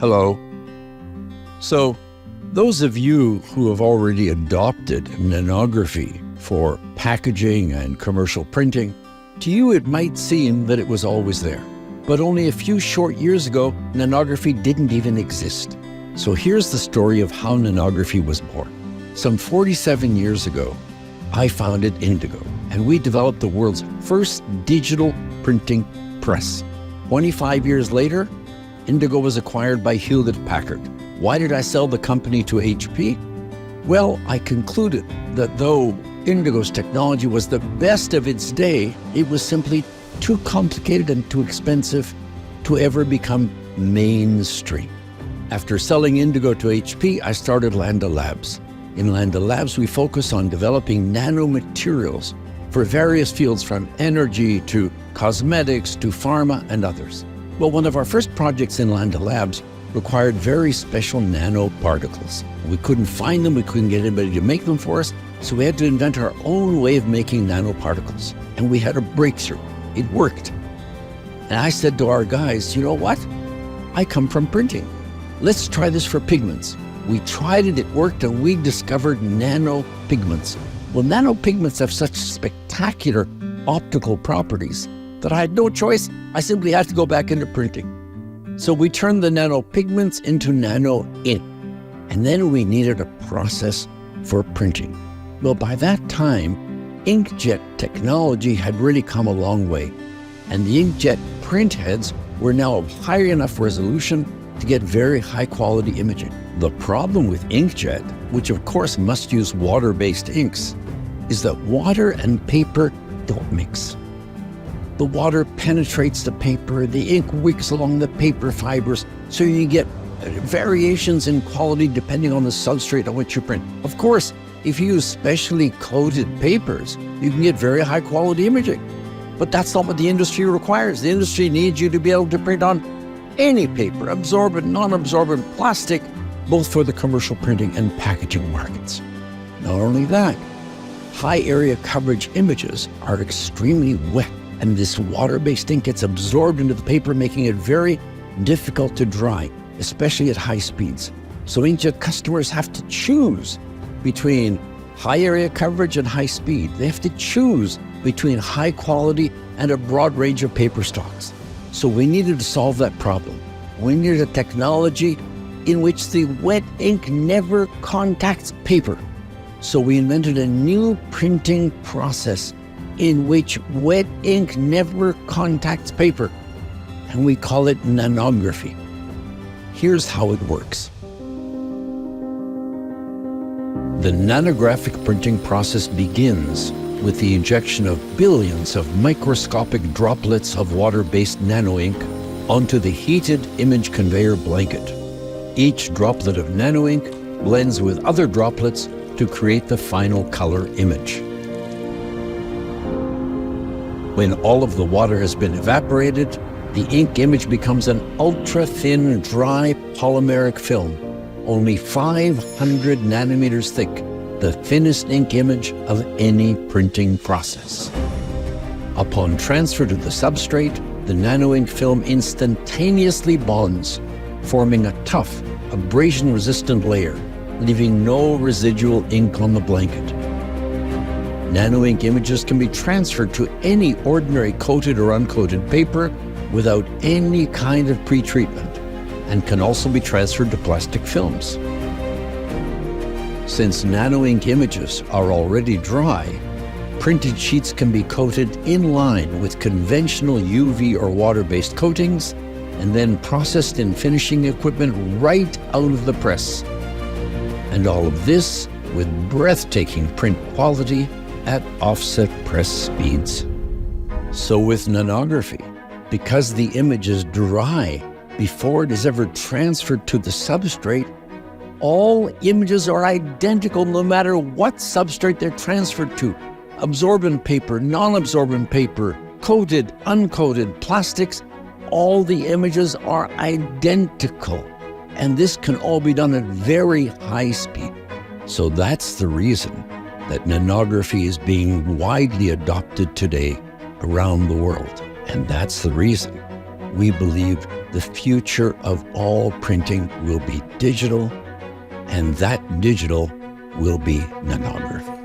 Hello. So, those of you who have already adopted nanography for packaging and commercial printing, to you it might seem that it was always there. But only a few short years ago, nanography didn't even exist. So here's the story of how nanography was born. Some 47 years ago, I founded Indigo, and we developed the world's first digital printing press. 25 years later, Indigo was acquired by Hewlett-Packard. Why did I sell the company to HP? Well, I concluded that though Indigo's technology was the best of its day, it was simply too complicated and too expensive to ever become mainstream. After selling Indigo to HP, I started Landa Labs. In Landa Labs, we focus on developing nanomaterials for various fields from energy to cosmetics to pharma and others. Well, one of our first projects in Landa Labs required very special nanoparticles. We couldn't find them, we couldn't get anybody to make them for us, so we had to invent our own way of making nanoparticles. And we had a breakthrough. It worked. And I said to our guys, you know what? I come from printing. Let's try this for pigments. We tried it, it worked, and we discovered nanopigments. Well, nanopigments have such spectacular optical properties that I had no choice. I simply had to go back into printing. So we turned the nanopigments into nano ink. And then we needed a process for printing. Well, by that time, inkjet technology had really come a long way. And the inkjet printheads were now of high enough resolution to get very high quality imaging. The problem with inkjet, which of course must use water-based inks, is that water and paper don't mix. The water penetrates the paper, the ink wicks along the paper fibers, so you get variations in quality depending on the substrate on which you print. Of course, if you use specially coated papers, you can get very high quality imaging. But that's not what the industry requires. The industry needs you to be able to print on any paper, absorbent, non-absorbent, plastic, both for the commercial printing and packaging markets. Not only that, high area coverage images are extremely wet, and this water-based ink gets absorbed into the paper, making it very difficult to dry, especially at high speeds. So inkjet customers have to choose between high area coverage and high speed. They have to choose between high quality and a broad range of paper stocks. So we needed to solve that problem. We needed a technology in which the wet ink never contacts paper. So we invented a new printing process in which wet ink never contacts paper, and we call it nanography. Here's how it works. The nanographic printing process begins with the injection of billions of microscopic droplets of water-based nano ink onto the heated image conveyor blanket. Each droplet of nano ink blends with other droplets to create the final color image. When all of the water has been evaporated, the ink image becomes an ultra-thin, dry polymeric film, only 500 nanometers thick, the thinnest ink image of any printing process. Upon transfer to the substrate, the nano ink film instantaneously bonds, forming a tough, abrasion-resistant layer, leaving no residual ink on the blanket. Nano ink images can be transferred to any ordinary coated or uncoated paper without any kind of pretreatment, and can also be transferred to plastic films. Since nano ink images are already dry, printed sheets can be coated in line with conventional UV or water-based coatings and then processed in finishing equipment right out of the press. And all of this with breathtaking print quality at offset press speeds. So with nanography, because the image is dry before it is ever transferred to the substrate, all images are identical no matter what substrate they're transferred to. Absorbent paper, non-absorbent paper, coated, uncoated, plastics, all the images are identical. And this can all be done at very high speed. So that's the reason that nanography is being widely adopted today around the world. And that's the reason we believe the future of all printing will be digital, and that digital will be nanography.